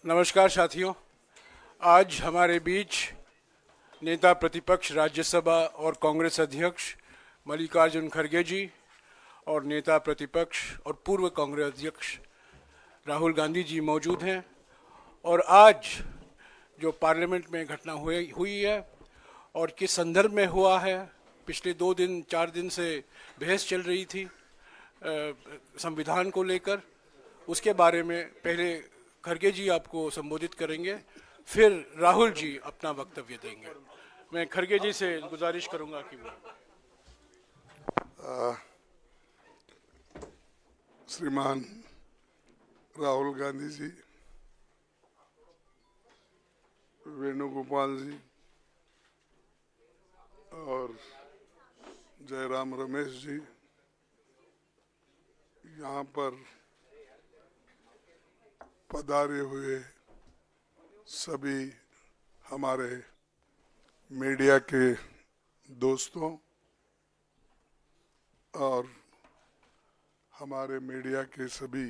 नमस्कार साथियों। आज हमारे बीच नेता प्रतिपक्ष राज्यसभा और कांग्रेस अध्यक्ष मल्लिकार्जुन खड़गे जी और नेता प्रतिपक्ष और पूर्व कांग्रेस अध्यक्ष राहुल गांधी जी मौजूद हैं। और आज जो पार्लियामेंट में घटना हुई है और किस संदर्भ में हुआ है, पिछले 2-4 दिन से बहस चल रही थी संविधान को लेकर, उसके बारे में पहले खड़गे जी आपको संबोधित करेंगे, फिर राहुल जी अपना वक्तव्य देंगे। मैं खड़गे जी से गुजारिश करूंगा कि वो श्रीमान राहुल गांधी जी, वेणुगोपाल जी और जयराम रमेश जी, यहाँ पर पधारे हुए सभी हमारे मीडिया के दोस्तों और हमारे मीडिया के सभी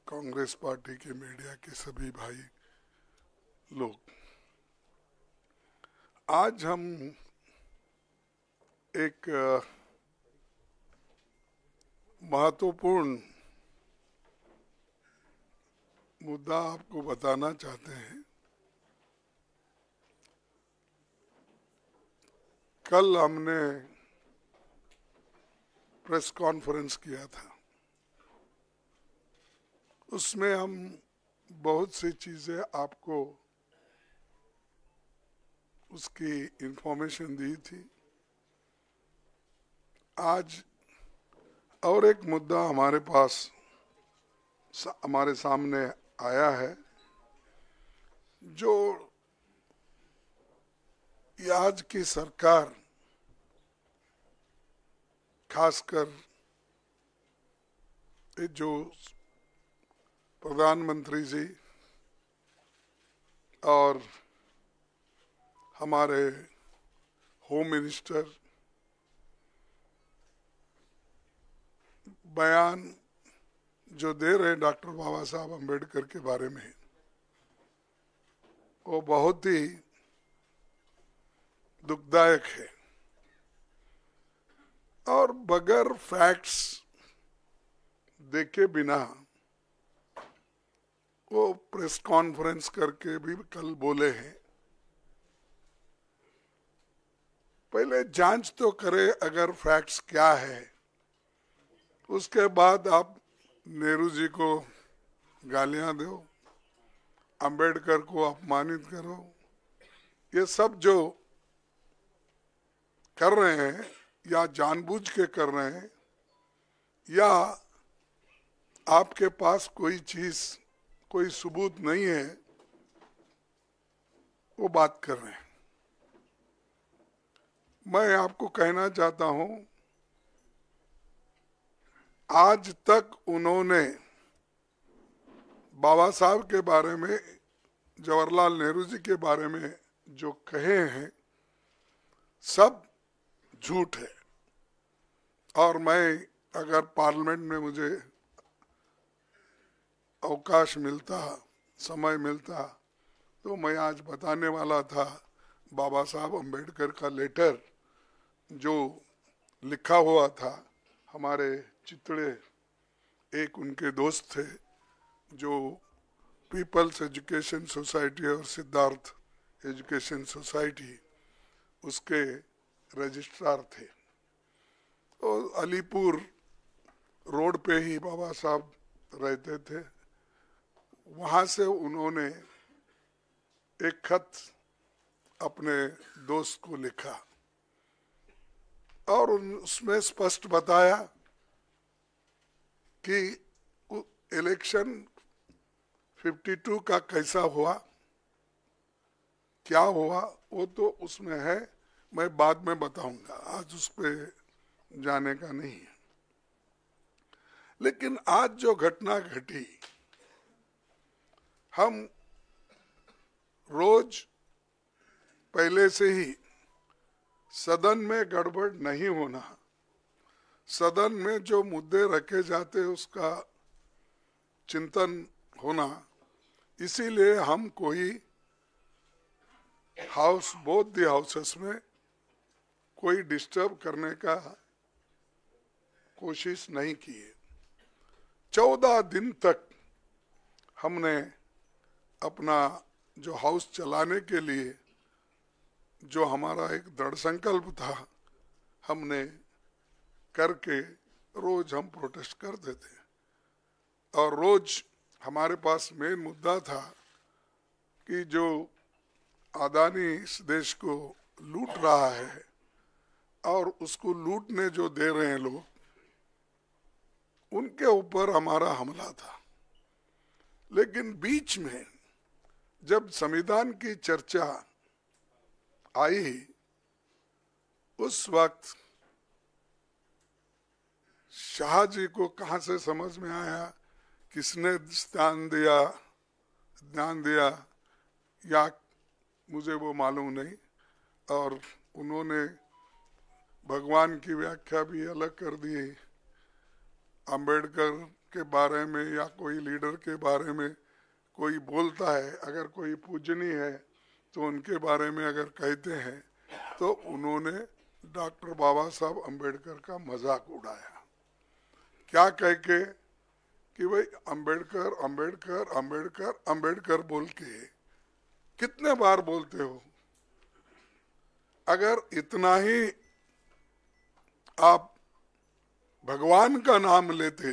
कांग्रेस पार्टी के मीडिया के सभी भाई लोग, आज हम एक महत्वपूर्ण मुद्दा आपको बताना चाहते हैं। कल हमने प्रेस कॉन्फ्रेंस किया था, उसमें हम बहुत सी चीजें आपको उसकी इंफॉर्मेशन दी थी। आज और एक मुद्दा हमारे सामने आया है, जो आज की सरकार, खासकर जो प्रधानमंत्री जी और हमारे होम मिनिस्टर बयान जो दे रहे हैं डॉक्टर बाबा साहब अम्बेडकर के बारे में, वो बहुत ही दुखदायक है और बगैर फैक्ट्स देखे बिना वो प्रेस कॉन्फ्रेंस करके भी कल बोले हैं। पहले जांच तो करे अगर फैक्ट्स क्या है, उसके बाद आप नेहरू जी को गालियां दो, अंबेडकर को अपमानित करो। ये सब जो कर रहे हैं या जानबूझ के कर रहे हैं या आपके पास कोई सबूत नहीं है, वो बात कर रहे हैं। मैं आपको कहना चाहता हूं, आज तक उन्होंने बाबा साहब के बारे में, जवाहरलाल नेहरू जी के बारे में जो कहे हैं, सब झूठ है। और मैं अगर पार्लियामेंट में मुझे अवकाश मिलता, समय मिलता, तो मैं आज बताने वाला था बाबा साहब अम्बेडकर का लेटर जो लिखा हुआ था। हमारे चितड़े एक उनके दोस्त थे जो पीपल्स एजुकेशन सोसाइटी और सिद्धार्थ एजुकेशन सोसाइटी उसके रजिस्ट्रार थे। तो अलीपुर रोड पे ही बाबा साहब रहते थे। वहाँ से उन्होंने एक खत अपने दोस्त को लिखा और उसमें स्पष्ट बताया कि इलेक्शन 52 का कैसा हुआ, क्या हुआ, वो तो उसमें है, मैं बाद में बताऊंगा, आज उस पर जाने का नहीं है। लेकिन आज जो घटना घटी, हम रोज पहले से ही सदन में गड़बड़ नहीं होना, सदन में जो मुद्दे रखे जाते उसका चिंतन होना, इसीलिए हम कोई हाउस, बोथ द हाउसेस में कोई डिस्टर्ब करने का कोशिश नहीं की है। 14 दिन तक हमने अपना जो हाउस चलाने के लिए जो हमारा एक दृढ़ संकल्प था, हमने करके रोज हम प्रोटेस्ट करते थे। और रोज हमारे पास मेन मुद्दा था कि जो अदानी इस देश को लूट रहा है और उसको लूटने जो दे रहे हैं लोग, उनके ऊपर हमारा हमला था। लेकिन बीच में जब संविधान की चर्चा आई, उस वक्त शाह जी को कहां से समझ में आया, किसने ध्यान दिया या मुझे वो मालूम नहीं, और उन्होंने भगवान की व्याख्या भी अलग कर दी। अंबेडकर के बारे में या कोई लीडर के बारे में कोई बोलता है, अगर कोई पूजनीय है तो उनके बारे में अगर कहते हैं तो उन्होंने डॉक्टर बाबा साहब अंबेडकर का मजाक उड़ाया। क्या कह के कि भाई अंबेडकर अंबेडकर अंबेडकर अंबेडकर बोल के कितने बार बोलते हो? अगर इतना ही आप भगवान का नाम लेते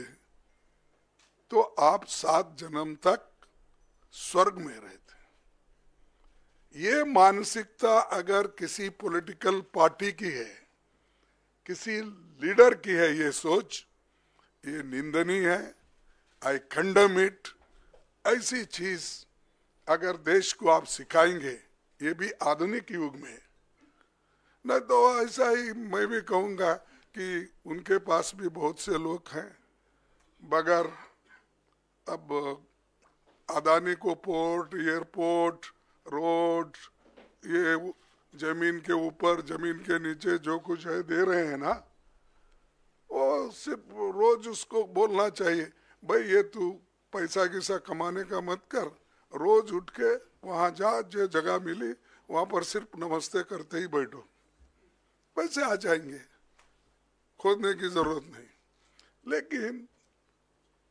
तो आप 7 जन्म तक स्वर्ग में रहते। ये मानसिकता अगर किसी पॉलिटिकल पार्टी की है, किसी लीडर की है, ये सोच, ये निंदनीय है। आई कंडेम इट। ऐसी चीज अगर देश को आप सिखाएंगे, ये भी आधुनिक युग में, नहीं तो ऐसा ही मैं भी कहूंगा कि उनके पास भी बहुत से लोग हैं, बगैर अब अदानी को पोर्ट, एयरपोर्ट, रोड, ये जमीन के ऊपर जमीन के नीचे जो कुछ है दे रहे हैं ना, वो सिर्फ रोज उसको बोलना चाहिए, भाई ये तू पैसा किसा कमाने का मत कर, रोज उठ के वहां जा, जो जगह मिली वहां पर सिर्फ नमस्ते करते ही बैठो, पैसे आ जाएंगे, खोदने की जरूरत नहीं। लेकिन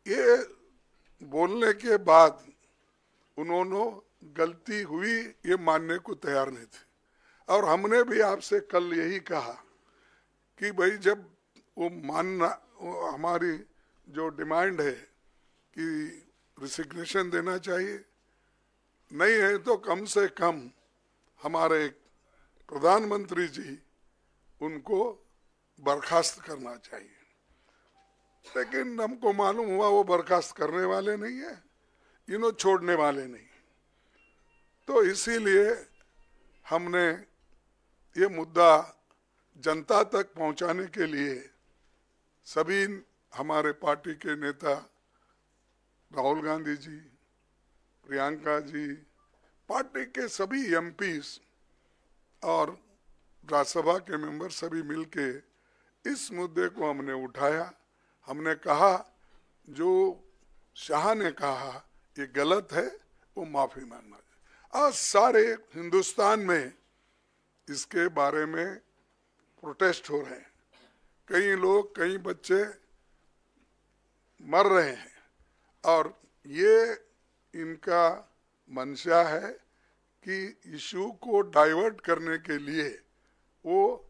ये बोलने के बाद उन्होंने गलती हुई ये मानने को तैयार नहीं थे। और हमने भी आपसे कल यही कहा कि भाई जब वो मानना, वो हमारी जो डिमांड है कि रिसिग्नेशन देना चाहिए, नहीं है तो कम से कम हमारे प्रधानमंत्री जी उनको बर्खास्त करना चाहिए। लेकिन हमको मालूम हुआ वो बर्खास्त करने वाले नहीं है, इन्हों छोड़ने वाले नहीं। तो इसीलिए हमने ये मुद्दा जनता तक पहुंचाने के लिए सभी हमारे पार्टी के नेता, राहुल गांधी जी, प्रियंका जी, पार्टी के सभी एमपीज और राज्यसभा के मेंबर सभी मिलके इस मुद्दे को हमने उठाया। हमने कहा जो शाह ने कहा ये गलत है, वो माफी मांगना चाहिए। आज सारे हिंदुस्तान में इसके बारे में प्रोटेस्ट हो रहे हैं, कई लोग, कई बच्चे मर रहे हैं, और ये इनका मंशा है कि इशू को डाइवर्ट करने के लिए वो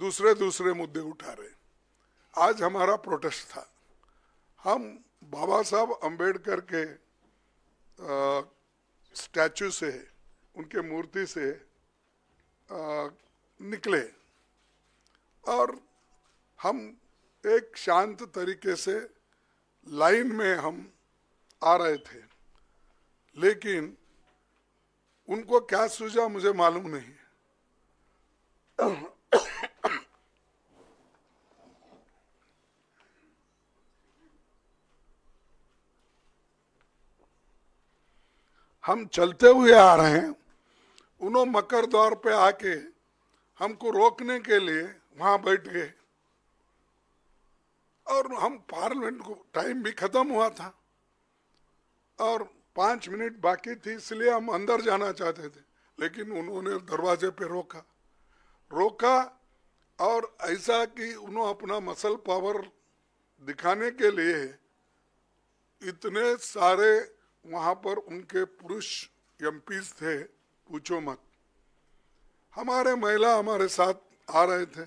दूसरे मुद्दे उठा रहे। आज हमारा प्रोटेस्ट था, हम बाबा साहब अंबेडकर के स्टैचू से, उनके मूर्ति से निकले और हम एक शांत तरीके से लाइन में हम आ रहे थे। लेकिन उनको क्या सूझा मुझे मालूम नहीं। हम चलते हुए आ रहे हैं, उन्होंने मकर द्वार पे आके हमको रोकने के लिए वहां बैठ गए और हम पार्लियामेंट को टाइम भी खत्म हुआ था और 5 मिनट बाकी थी, इसलिए हम अंदर जाना चाहते थे, लेकिन उन्होंने दरवाजे पे रोका और ऐसा कि उन्होंने अपना मसल पावर दिखाने के लिए इतने सारे वहां पर उनके पुरुष एमपीज थे, पूछो मत। हमारे महिला हमारे साथ आ रहे थे,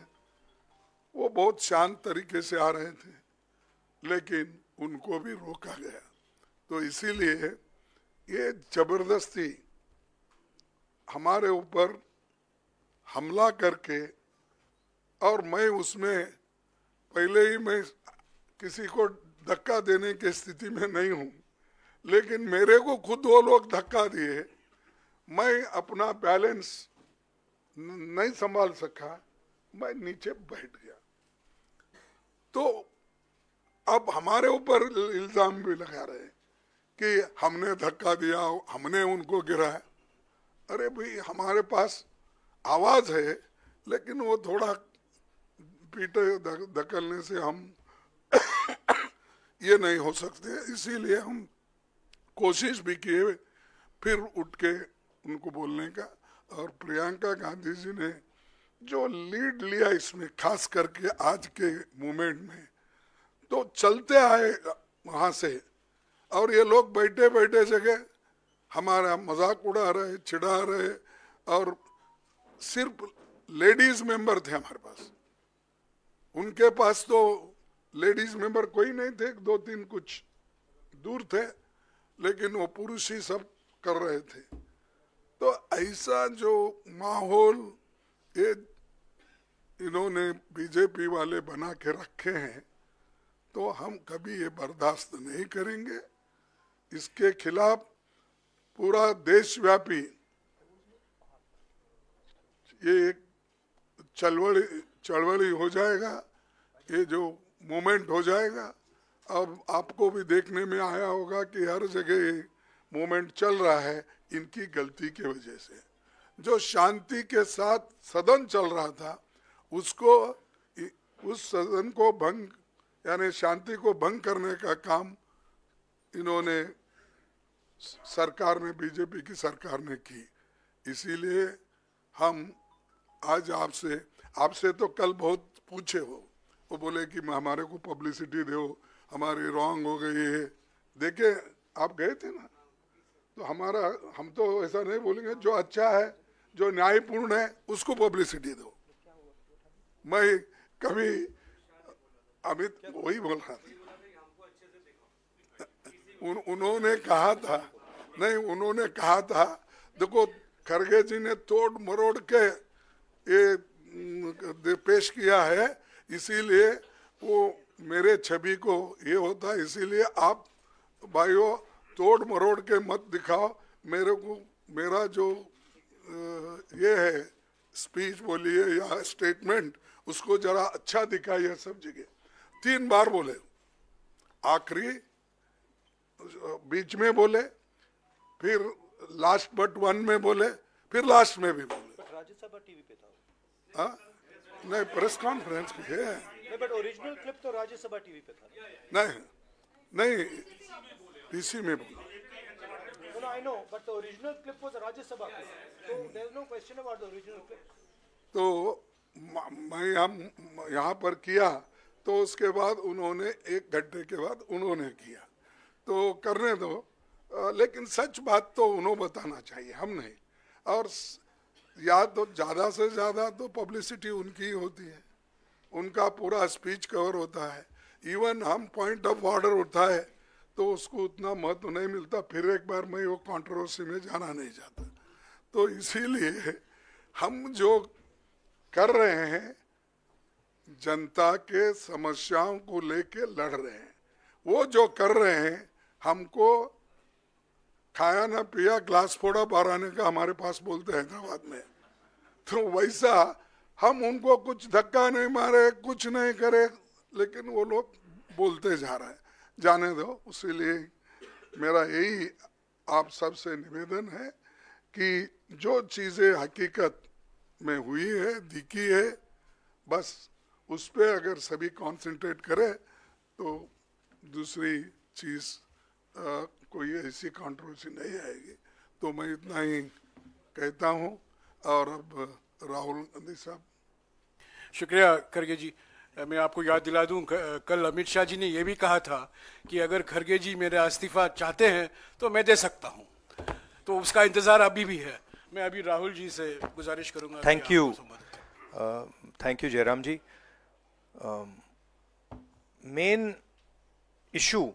वो बहुत शांत तरीके से आ रहे थे, लेकिन उनको भी रोका गया। तो इसीलिए ये जबरदस्ती हमारे ऊपर हमला करके, और मैं उसमें पहले ही मैं किसी को धक्का देने की स्थिति में नहीं हूं, लेकिन मेरे को खुद वो लोग धक्का दिए, मैं अपना बैलेंस नहीं संभाल सका, मैं नीचे बैठ गया। तो अब हमारे ऊपर इल्जाम भी लगा रहे कि हमने धक्का दिया, हमने उनको गिराया। अरे भाई, हमारे पास आवाज है, लेकिन वो थोड़ा पीटे धकलने से हम ये नहीं हो सकते, इसीलिए हम कोशिश भी किए फिर उठ के उनको बोलने का। और प्रियंका गांधी जी ने जो लीड लिया इसमें, खास करके आज के मूवमेंट में, तो चलते आए वहां से, और ये लोग बैठे बैठे जगह हमारा मजाक उड़ा रहे, चिढ़ा रहे, और सिर्फ लेडीज मेंबर थे हमारे पास। उनके पास तो लेडीज मेंबर कोई नहीं थे, 2-3 कुछ दूर थे, लेकिन वो पुरुष ही सब कर रहे थे। तो ऐसा जो माहौल ये इन्होंने बीजेपी वाले बना के रखे हैं, तो हम कभी ये बर्दाश्त नहीं करेंगे। इसके खिलाफ पूरा देशव्यापी ये एक चळवळी हो जाएगा, ये जो मूवमेंट हो जाएगा। अब आपको भी देखने में आया होगा कि हर जगह ये मूवमेंट चल रहा है इनकी गलती की वजह से। जो शांति के साथ सदन चल रहा था, उसको, उस सदन को भंग, यानी शांति को भंग करने का काम इन्होंने, सरकार ने, बीजेपी की सरकार ने की। इसीलिए हम आज आपसे तो कल बहुत पूछे, वो बोले कि हमारे को पब्लिसिटी दो, हमारी रॉन्ग हो गई है। देखे, आप गए थे ना, तो हम तो ऐसा नहीं बोलेंगे, जो अच्छा है, जो न्यायपूर्ण है, उसको पब्लिसिटी दो। मैं कभी अमित वही बोल रहा था, उन्होंने कहा था, नहीं, उन्होंने कहा था, देखो खरगे जी ने तोड़ मरोड़ के ये पेश किया है, इसीलिए वो मेरे छवि को ये होता है, इसीलिए आप भाइयों तोड़ मरोड़ के मत दिखाओ मेरे को। मेरा जो ये है स्पीच बोलिए या स्टेटमेंट, उसको जरा अच्छा दिखाइए सब जगह। 3 बार बोले, आखिरी, बीच में बोले, फिर लास्ट बट 1 में बोले, फिर लास्ट में भी बोले। राज्यसभा टीवी पे था। हाँ, नहीं, प्रेस कॉन्फ्रेंस पे है। बट ओरिजिनल क्लिप तो राज्यसभा टीवी पे था। नहीं, पीसी में बोला। No, I know, but the original clip was a Rajya Sabha clip. So there is no question about the original clip. तो मैं हम यहाँ पर किया, तो उसके बाद उन्होंने 1 घंटे के बाद उन्होंने किया, तो करने दो, लेकिन सच बात तो उन्होंने बताना चाहिए, हम नहीं। और या तो ज़्यादा से ज़्यादा तो पब्लिसिटी उनकी ही होती है, उनका पूरा स्पीच कवर होता है। इवन हम पॉइंट ऑफ ऑर्डर उठा है तो उसको उतना महत्व नहीं मिलता, फिर एक बार मैं वो कंट्रोवर्सी में जाना नहीं चाहता। तो इसीलिए हम जो कर रहे हैं, जनता के समस्याओं को लेके लड़ रहे हैं। वो जो कर रहे हैं, हमको खाया ना पिया ग्लास फोड़ा बाराने का हमारे पास बोलते हैं हैदराबाद में, तो वैसा हम उनको कुछ धक्का नहीं मारे, कुछ नहीं करे, लेकिन वो लोग बोलते जा रहे हैं। जाने दो। इसीलिए मेरा यही आप सबसे निवेदन है कि जो चीज़ें हकीकत में हुई है, दिखी है, बस उस पर अगर सभी कंसंट्रेट करें तो दूसरी चीज कोई ऐसी कंट्रोवर्सी नहीं आएगी। तो मैं इतना ही कहता हूँ। और अब राहुल गांधी साहब। शुक्रिया खरगे जी। मैं आपको याद दिला दूं, कल अमित शाह जी ने यह भी कहा था कि अगर खरगे जी मेरा इस्तीफा चाहते हैं तो मैं दे सकता हूं, तो उसका इंतजार अभी भी है। मैं अभी राहुल जी से गुजारिश करूंगा। Thank you Jairam ji. Main issue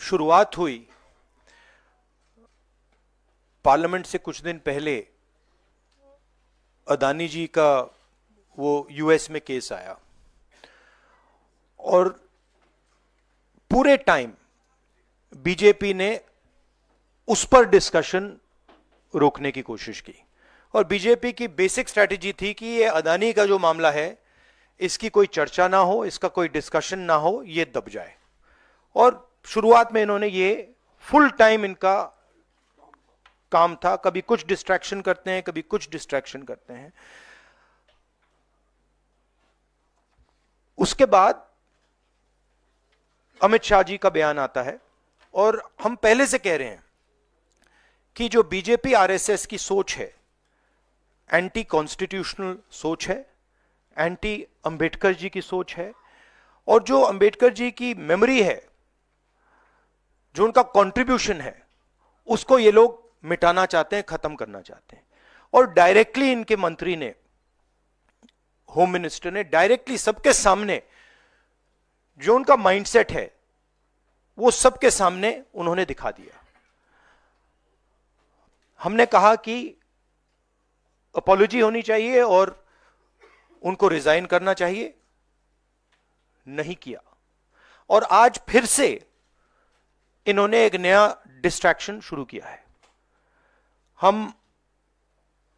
शुरुआत हुई पार्लियामेंट से कुछ दिन पहले, अदानी जी का वो यूएस में केस आया और पूरे टाइम बीजेपी ने उस पर डिस्कशन रोकने की कोशिश की। और बीजेपी की बेसिक स्ट्रैटेजी थी कि ये अदानी का जो मामला है इसकी कोई चर्चा ना हो, इसका कोई डिस्कशन ना हो, ये दब जाए। और शुरुआत में इन्होंने ये फुल टाइम इनका काम था, कभी कुछ डिस्ट्रैक्शन करते हैं, कभी कुछ डिस्ट्रैक्शन करते हैं। उसके बाद अमित शाह जी का बयान आता है और हम पहले से कह रहे हैं कि जो बीजेपी आरएसएस की सोच है, एंटी कॉन्स्टिट्यूशनल सोच है, एंटी अंबेडकर जी की सोच है, और जो अंबेडकर जी की मेमोरी है, जो उनका कंट्रीब्यूशन है, उसको ये लोग मिटाना चाहते हैं, खत्म करना चाहते हैं। और डायरेक्टली इनके मंत्री ने, होम मिनिस्टर ने डायरेक्टली सबके सामने जो उनका माइंडसेट है वो सबके सामने उन्होंने दिखा दिया। हमने कहा कि अपॉलॉजी होनी चाहिए और उनको रिजाइन करना चाहिए, नहीं किया। और आज फिर से इन्होंने एक नया डिस्ट्रैक्शन शुरू किया है। हम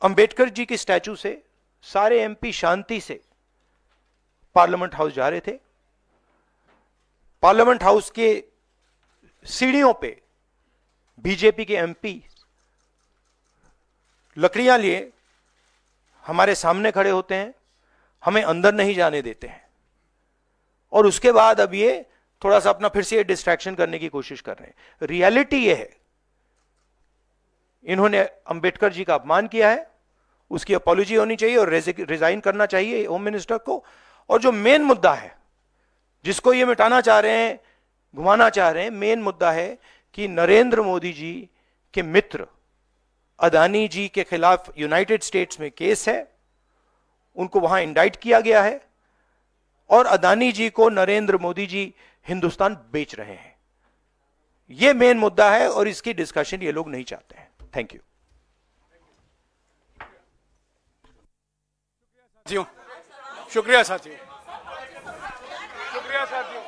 अंबेडकर जी की स्टैचू से सारे एमपी शांति से पार्लियामेंट हाउस जा रहे थे। पार्लियामेंट हाउस के सीढ़ियों पे बीजेपी के एमपी लकड़ियां लिए हमारे सामने खड़े होते हैं, हमें अंदर नहीं जाने देते हैं। और उसके बाद अब ये थोड़ा सा अपना फिर से ये डिस्ट्रैक्शन करने की कोशिश कर रहे हैं। रियलिटी ये है, इन्होंने अंबेडकर जी का अपमान किया है, उसकी अपॉलॉजी होनी चाहिए और रिजाइन करना चाहिए होम मिनिस्टर को। और जो मेन मुद्दा है जिसको ये मिटाना चाह रहे हैं, घुमाना चाह रहे हैं, मेन मुद्दा है कि नरेंद्र मोदी जी के मित्र अदानी जी के खिलाफ यूनाइटेड स्टेट्स में केस है, उनको वहां इंडाइट किया गया है और अदानी जी को नरेंद्र मोदी जी हिंदुस्तान बेच रहे हैं। यह मेन मुद्दा है और इसकी डिस्कशन ये लोग नहीं चाहते हैं। Thank you. शुक्रिया साथियों, शुक्रिया साथियों।